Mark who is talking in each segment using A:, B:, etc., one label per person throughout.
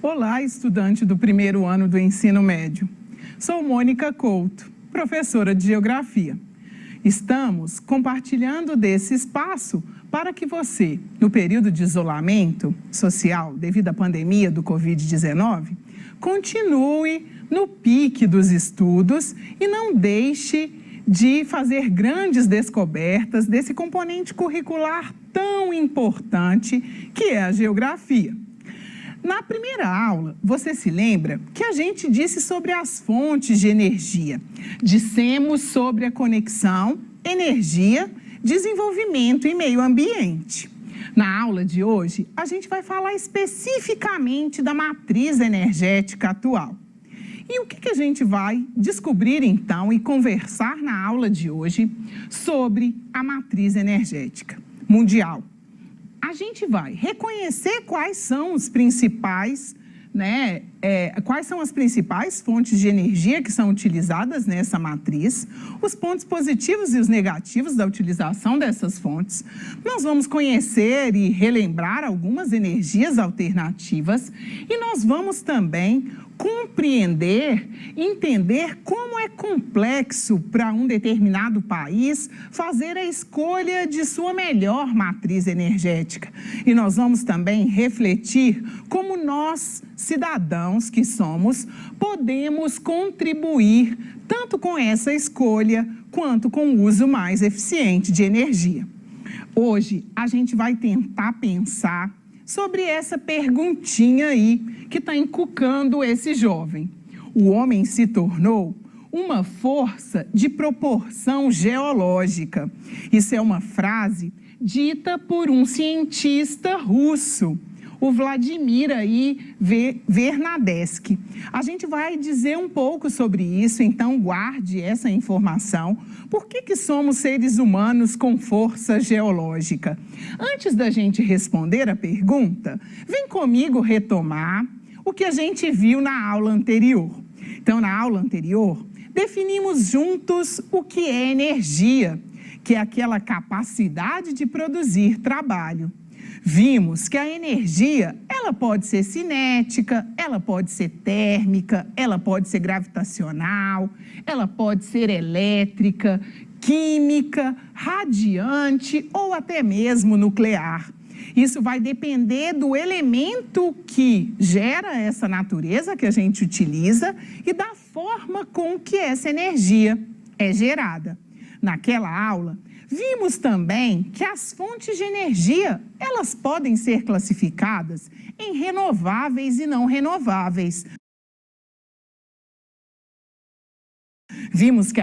A: Olá, estudante do primeiro ano do ensino médio. Sou Mônica Couto, professora de Geografia. Estamos compartilhando desse espaço para que você, no período de isolamento social devido à pandemia do Covid-19, continue no pique dos estudos e não deixe de fazer grandes descobertas desse componente curricular tão importante que é a geografia. Na primeira aula, você se lembra que a gente disse sobre as fontes de energia. Dissemos sobre a conexão energia, desenvolvimento e meio ambiente. Na aula de hoje, a gente vai falar especificamente da matriz energética atual. E o que a gente vai descobrir então e conversar na aula de hoje sobre a matriz energética mundial? A gente vai reconhecer quais são os principais, quais são as principais fontes de energia que são utilizadas nessa matriz, os pontos positivos e os negativos da utilização dessas fontes. Nós vamos conhecer e relembrar algumas energias alternativas e nós vamos também compreender, entender como é complexo para um determinado país fazer a escolha de sua melhor matriz energética. E nós vamos também refletir como nós, cidadãos que somos, podemos contribuir tanto com essa escolha quanto com o uso mais eficiente de energia. Hoje, a gente vai tentar pensar sobre essa perguntinha aí que está encucando esse jovem. O homem se tornou uma força de proporção geológica. Isso é uma frase dita por um cientista russo, o Vladimir Vernadeski. A gente vai dizer um pouco sobre isso, então guarde essa informação. Por que somos seres humanos com força geológica? Antes da gente responder a pergunta, vem comigo retomar o que a gente viu na aula anterior. Então, na aula anterior, definimos juntos o que é energia, que é aquela capacidade de produzir trabalho. Vimos que a energia, ela pode ser cinética, ela pode ser térmica, ela pode ser gravitacional, ela pode ser elétrica, química, radiante ou até mesmo nuclear. Isso vai depender do elemento que gera essa natureza que a gente utiliza e da forma com que essa energia é gerada. Naquela aula, vimos também que as fontes de energia, elas podem ser classificadas em renováveis e não renováveis. Vimos que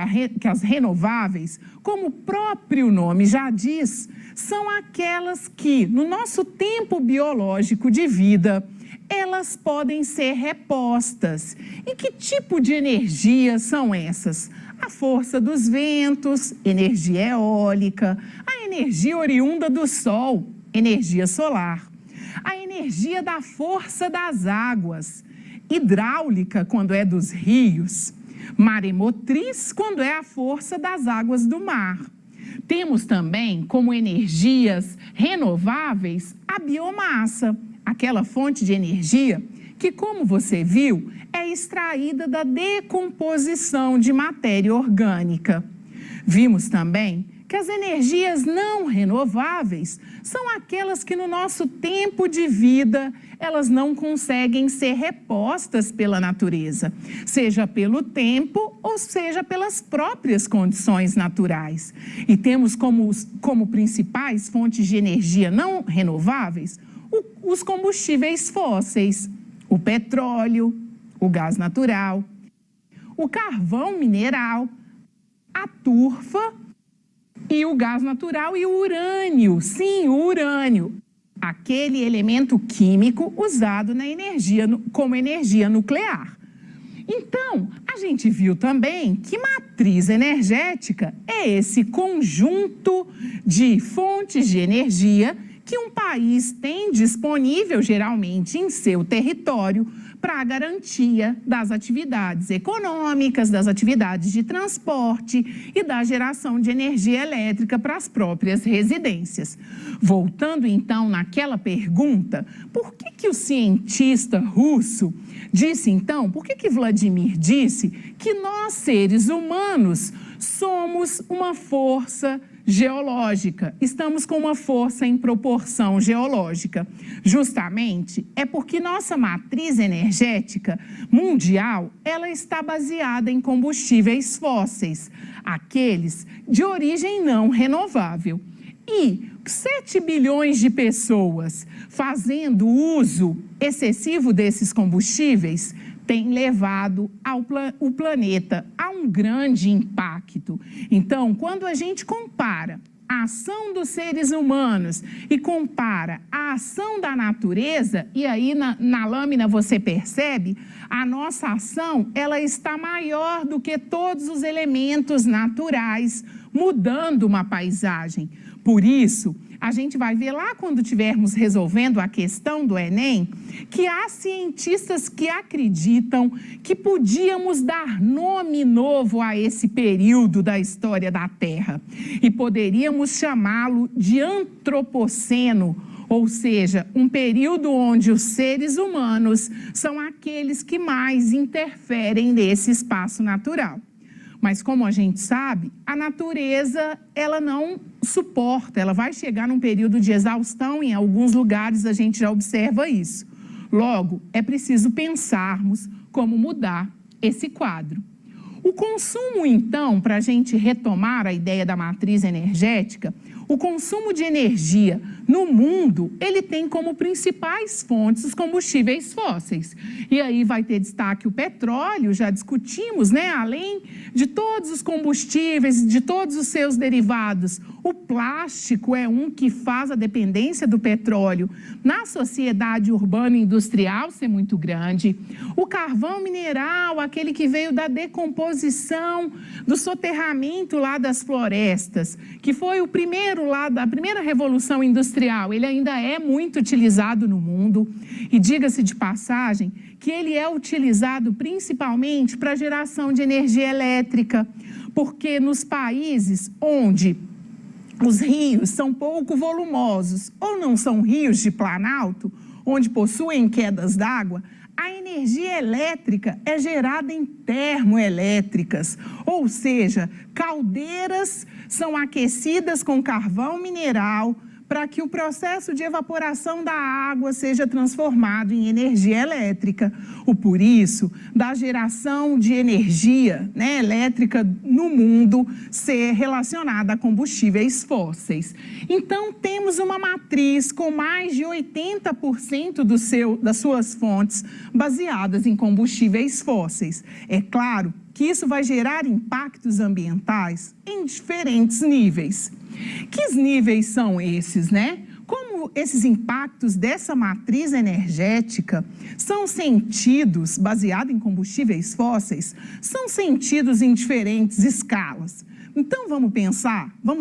A: as renováveis, como o próprio nome já diz, são aquelas que, no nosso tempo biológico de vida, elas podem ser repostas. E que tipo de energia são essas? A força dos ventos, energia eólica, a energia oriunda do sol, energia solar, a energia da força das águas, hidráulica quando é dos rios, maremotriz quando é a força das águas do mar. Temos também como energias renováveis a biomassa, aquela fonte de energia que, como você viu, é extraída da decomposição de matéria orgânica. Vimos também que as energias não renováveis são aquelas que no nosso tempo de vida elas não conseguem ser repostas pela natureza, seja pelo tempo ou seja pelas próprias condições naturais. E temos como principais fontes de energia não renováveis os combustíveis fósseis, o petróleo, o gás natural, o carvão mineral, a turfa e o gás natural e o urânio. Sim, o urânio, aquele elemento químico usado na energia, como energia nuclear. Então, a gente viu também que matriz energética é esse conjunto de fontes de energia que um país tem disponível, geralmente, em seu território, para a garantia das atividades econômicas, das atividades de transporte e da geração de energia elétrica para as próprias residências. Voltando, então, naquela pergunta, por que o cientista russo disse, então, por que Vladimir disse que nós, seres humanos, somos uma força geológica, estamos com uma força em proporção geológica? Justamente é porque nossa matriz energética mundial, ela está baseada em combustíveis fósseis, aqueles de origem não renovável. E 7 bilhões de pessoas fazendo uso excessivo desses combustíveis tem levado o planeta a um grande impacto. Então, quando a gente compara a ação dos seres humanos e compara a ação da natureza, e aí na lâmina você percebe, a nossa ação, ela está maior do que todos os elementos naturais, mudando uma paisagem. Por isso, a gente vai ver lá quando estivermos resolvendo a questão do Enem, que há cientistas que acreditam que podíamos dar nome novo a esse período da história da Terra e poderíamos chamá-lo de antropoceno, ou seja, um período onde os seres humanos são aqueles que mais interferem nesse espaço natural. Mas, como a gente sabe, a natureza, ela não suporta, ela vai chegar num período de exaustão, em alguns lugares a gente já observa isso. Logo, é preciso pensarmos como mudar esse quadro. O consumo, então, para a gente retomar a ideia da matriz energética, o consumo de energia no mundo, ele tem como principais fontes os combustíveis fósseis. E aí vai ter destaque o petróleo, já discutimos, né? Além de todos os combustíveis, de todos os seus derivados, o plástico é um que faz a dependência do petróleo na sociedade urbana e industrial ser muito grande. O carvão mineral, aquele que veio da decomposição, do soterramento lá das florestas, que foi o primeiro lá da primeira revolução industrial, ele ainda é muito utilizado no mundo. E diga-se de passagem que ele é utilizado principalmente para geração de energia elétrica, porque nos países onde os rios são pouco volumosos ou não são rios de planalto, onde possuem quedas d'água, a energia elétrica é gerada em termoelétricas, ou seja, caldeiras são aquecidas com carvão mineral para que o processo de evaporação da água seja transformado em energia elétrica. Por isso, da geração de energia, né, elétrica no mundo ser relacionada a combustíveis fósseis. Então, temos uma matriz com mais de 80% das suas fontes baseadas em combustíveis fósseis. É claro que isso vai gerar impactos ambientais em diferentes níveis. Que níveis são esses, né? Como esses impactos dessa matriz energética são sentidos, baseado em combustíveis fósseis, são sentidos em diferentes escalas. Então, vamos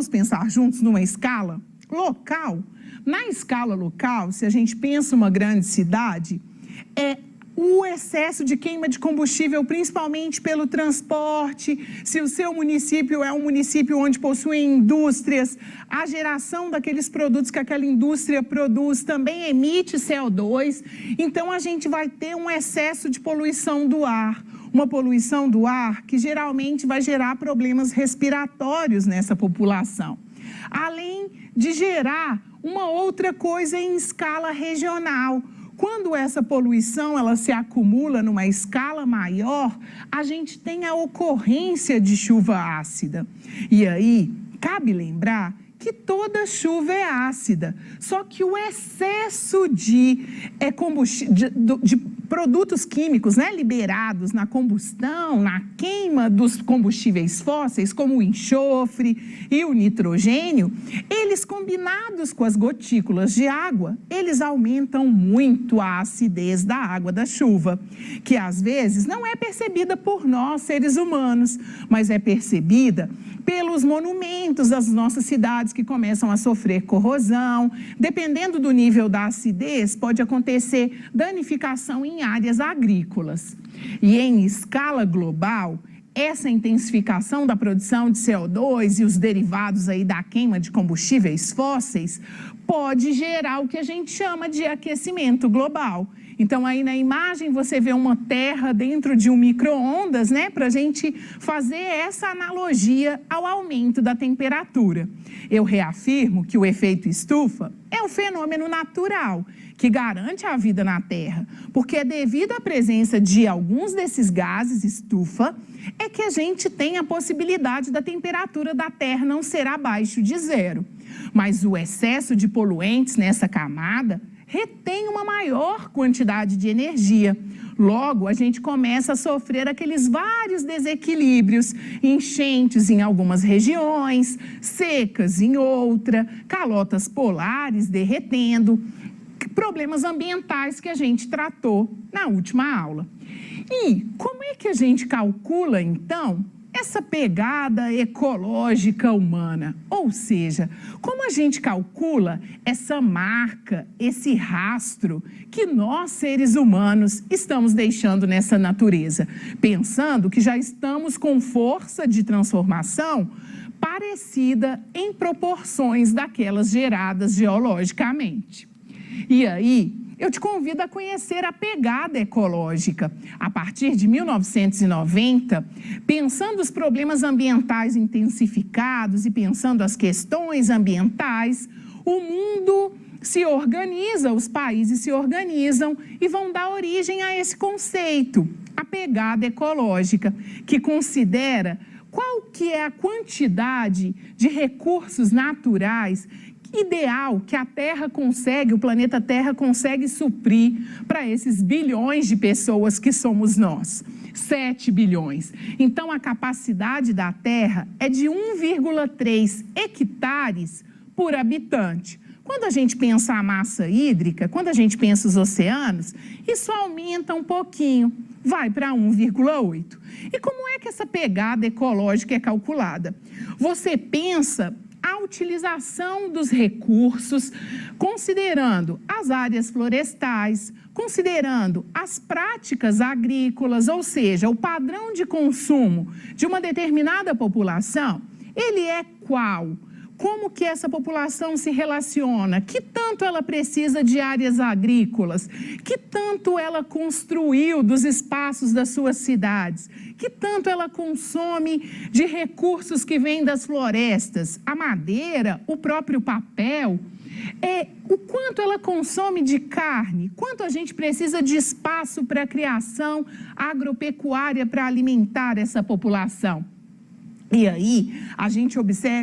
A: pensar juntos numa escala local. Na escala local, se a gente pensa uma grande cidade, o excesso de queima de combustível, principalmente pelo transporte, se o seu município é um município onde possui indústrias, a geração daqueles produtos que aquela indústria produz também emite CO2, então a gente vai ter um excesso de poluição do ar. Uma poluição do ar que geralmente vai gerar problemas respiratórios nessa população. Além de gerar uma outra coisa em escala regional. Quando essa poluição ela se acumula numa escala maior, a gente tem a ocorrência de chuva ácida. E aí, cabe lembrar que toda chuva é ácida, só que o excesso de produtos químicos, né, liberados na combustão, na queima dos combustíveis fósseis, como o enxofre e o nitrogênio, eles combinados com as gotículas de água, eles aumentam muito a acidez da água da chuva, que às vezes não é percebida por nós, seres humanos, mas é percebida pelos monumentos das nossas cidades que começam a sofrer corrosão. Dependendo do nível da acidez, pode acontecer danificação em áreas agrícolas. E em escala global, essa intensificação da produção de CO2 e os derivados aí da queima de combustíveis fósseis pode gerar o que a gente chama de aquecimento global. Então, aí na imagem você vê uma terra dentro de um micro-ondas, né? Para a gente fazer essa analogia ao aumento da temperatura. Eu reafirmo que o efeito estufa é um fenômeno natural que garante a vida na Terra, porque é devido à presença de alguns desses gases estufa, é que a gente tem a possibilidade da temperatura da Terra não ser abaixo de zero. Mas o excesso de poluentes nessa camada retém uma maior quantidade de energia. Logo, a gente começa a sofrer aqueles vários desequilíbrios, enchentes em algumas regiões, secas em outra, calotas polares derretendo, problemas ambientais que a gente tratou na última aula. E como é que a gente calcula, então, essa pegada ecológica humana? Ou seja, como a gente calcula essa marca, esse rastro que nós, seres humanos, estamos deixando nessa natureza, pensando que já estamos com força de transformação parecida em proporções daquelas geradas geologicamente. E aí, eu te convido a conhecer a pegada ecológica. A partir de 1990, pensando os problemas ambientais intensificados e pensando as questões ambientais, o mundo se organiza, os países se organizam e vão dar origem a esse conceito, a pegada ecológica, que considera qual que é a quantidade de recursos naturais ideal que a Terra consegue, o planeta Terra consegue suprir para esses bilhões de pessoas que somos nós. 7 bilhões. Então, a capacidade da Terra é de 1,3 hectares por habitante. Quando a gente pensa a massa hídrica, quando a gente pensa os oceanos, isso aumenta um pouquinho, vai para 1,8. E como é que essa pegada ecológica é calculada? Você pensa a utilização dos recursos, considerando as áreas florestais, considerando as práticas agrícolas, ou seja, o padrão de consumo de uma determinada população, ele é qual? Como que essa população se relaciona? Que tanto ela precisa de áreas agrícolas? Que tanto ela construiu dos espaços das suas cidades? Que tanto ela consome de recursos que vêm das florestas? A madeira, o próprio papel? O quanto ela consome de carne? Quanto a gente precisa de espaço para a criação agropecuária para alimentar essa população? E aí, a gente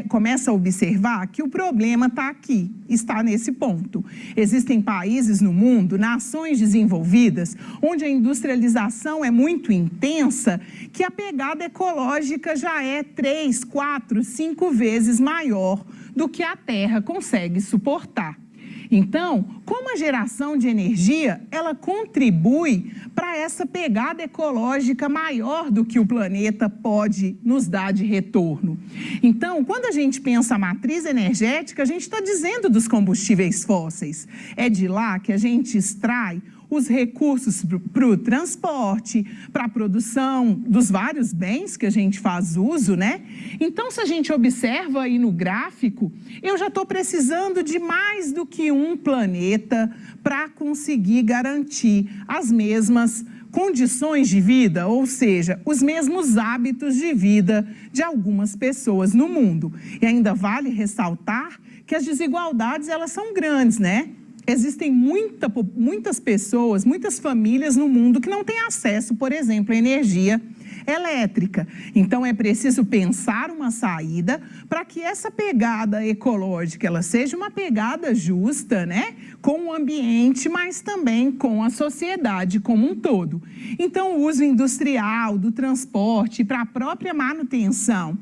A: começa a observar que o problema está aqui, está nesse ponto. Existem países no mundo, nações desenvolvidas, onde a industrialização é muito intensa, que a pegada ecológica já é 3, 4, 5 vezes maior do que a Terra consegue suportar. Então, como a geração de energia, ela contribui para essa pegada ecológica maior do que o planeta pode nos dar de retorno. Então, quando a gente pensa a matriz energética, a gente está dizendo dos combustíveis fósseis. É de lá que a gente extrai os recursos para o transporte, para a produção dos vários bens que a gente faz uso, né? Então, se a gente observa aí no gráfico, eu já estou precisando de mais do que um planeta para conseguir garantir as mesmas condições de vida, ou seja, os mesmos hábitos de vida de algumas pessoas no mundo. E ainda vale ressaltar que as desigualdades, elas são grandes, né? existem muitas pessoas, muitas famílias no mundo que não têm acesso, por exemplo, à energia elétrica. Então, é preciso pensar uma saída para que essa pegada ecológica ela seja uma pegada justa, né? Com o ambiente, mas também com a sociedade como um todo. Então, o uso industrial, do transporte, para a própria manutenção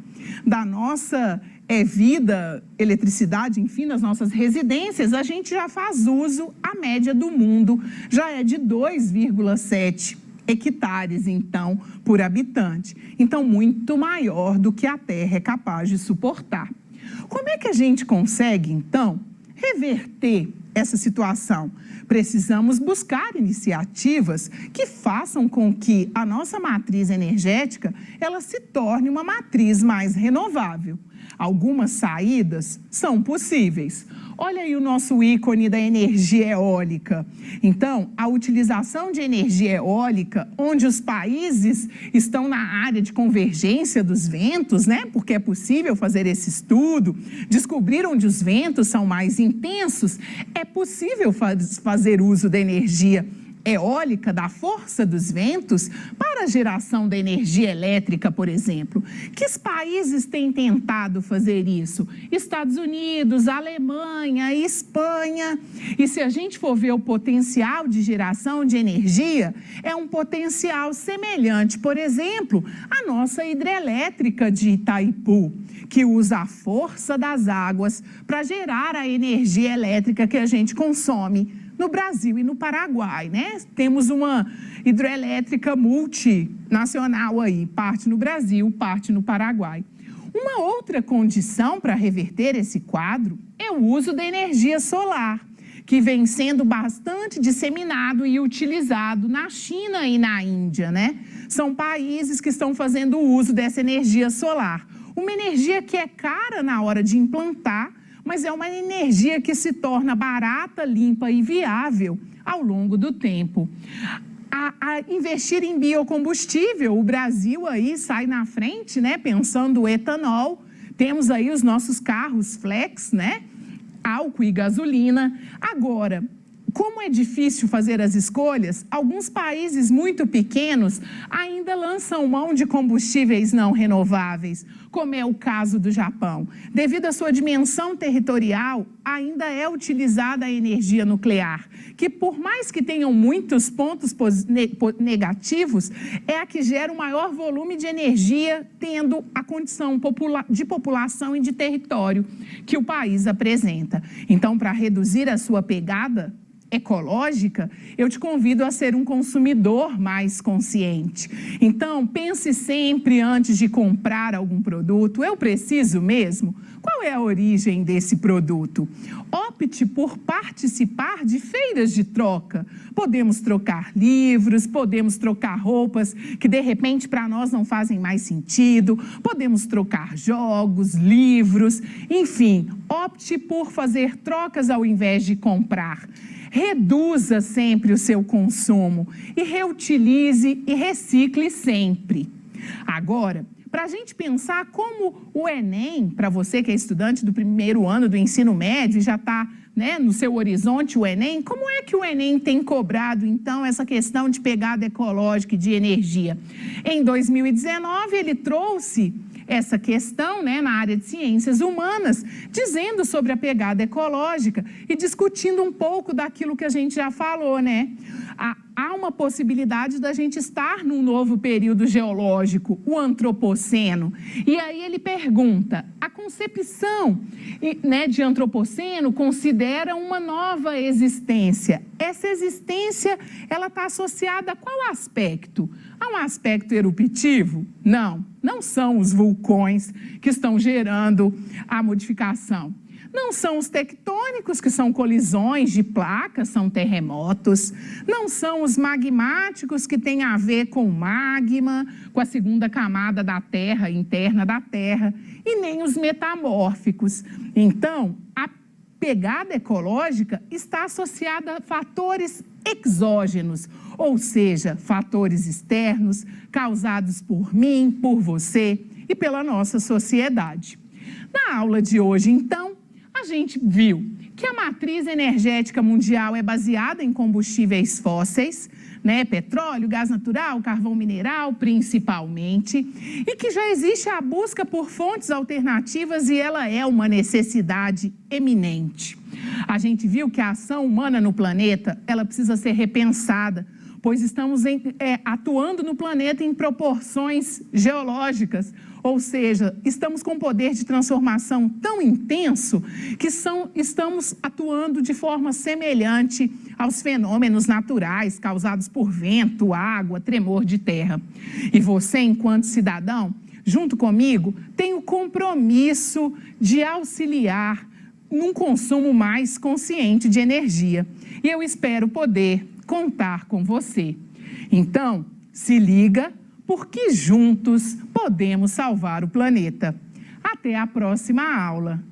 A: da nossa vida, eletricidade, enfim, nas nossas residências, a gente já faz uso, a média do mundo já é de 2,7 hectares, então, por habitante. Então, muito maior do que a Terra é capaz de suportar. Como é que a gente consegue, então, reverter essa situação? Precisamos buscar iniciativas que façam com que a nossa matriz energética ela se torne uma matriz mais renovável. Algumas saídas são possíveis. Olha aí o nosso ícone da energia eólica. Então, a utilização de energia eólica, onde os países estão na área de convergência dos ventos, né? Porque é possível fazer esse estudo, descobrir onde os ventos são mais intensos, é possível fazer uso da energia eólica, da força dos ventos, para a geração da energia elétrica, por exemplo. Que países têm tentado fazer isso? Estados Unidos, Alemanha, Espanha. E se a gente for ver o potencial de geração de energia, é um potencial semelhante, por exemplo, à nossa hidrelétrica de Itaipu, que usa a força das águas para gerar a energia elétrica que a gente consome no Brasil e no Paraguai, né? Temos uma hidrelétrica multinacional aí, parte no Brasil, parte no Paraguai. Uma outra condição para reverter esse quadro é o uso da energia solar, que vem sendo bastante disseminado e utilizado na China e na Índia, né? São países que estão fazendo uso dessa energia solar. Uma energia que é cara na hora de implantar, mas é uma energia que se torna barata, limpa e viável ao longo do tempo. A investir em biocombustível, o Brasil aí sai na frente, né, pensando o etanol, temos aí os nossos carros flex, né, álcool e gasolina. Agora, como é difícil fazer as escolhas, alguns países muito pequenos ainda lançam mão de combustíveis não renováveis, como é o caso do Japão. Devido à sua dimensão territorial, ainda é utilizada a energia nuclear, que por mais que tenham muitos pontos negativos, é a que gera o maior volume de energia, tendo a condição de população e de território que o país apresenta. Então, para reduzir a sua pegada ecológica, eu te convido a ser um consumidor mais consciente. Então, pense sempre antes de comprar algum produto, eu preciso mesmo? Qual é a origem desse produto? Opte por participar de feiras de troca. Podemos trocar livros, podemos trocar roupas que de repente para nós não fazem mais sentido, podemos trocar jogos, livros, enfim, opte por fazer trocas ao invés de comprar. Reduza sempre o seu consumo e reutilize e recicle sempre. Agora, para a gente pensar como o Enem, para você que é estudante do primeiro ano do ensino médio e já está, né, no seu horizonte o Enem, como é que o Enem tem cobrado, então, essa questão de pegada ecológica e de energia? Em 2019, ele trouxe essa questão, né, na área de ciências humanas, dizendo sobre a pegada ecológica e discutindo um pouco daquilo que a gente já falou, né? Há uma possibilidade da gente estar num novo período geológico, o antropoceno. E aí ele pergunta, a concepção, né, de antropoceno considera uma nova existência. Essa existência, ela está associada a qual aspecto? A um aspecto eruptivo? Não, não são os vulcões que estão gerando a modificação. Não são os tectônicos, que são colisões de placas, são terremotos. Não são os magmáticos, que têm a ver com o magma, com a segunda camada da Terra, interna da Terra. E nem os metamórficos. Então, a pegada ecológica está associada a fatores exógenos, ou seja, fatores externos causados por mim, por você e pela nossa sociedade. Na aula de hoje, então, a gente viu que a matriz energética mundial é baseada em combustíveis fósseis, né, petróleo, gás natural, carvão mineral, principalmente, e que já existe a busca por fontes alternativas e ela é uma necessidade eminente. A gente viu que a ação humana no planeta, ela precisa ser repensada, pois estamos atuando no planeta em proporções geológicas, ou seja, estamos com um poder de transformação tão intenso que estamos atuando de forma semelhante aos fenômenos naturais causados por vento, água, tremor de terra. E você, enquanto cidadão, junto comigo, tem o compromisso de auxiliar num consumo mais consciente de energia. E eu espero poder contar com você. Então, se liga, porque juntos podemos salvar o planeta. Até a próxima aula!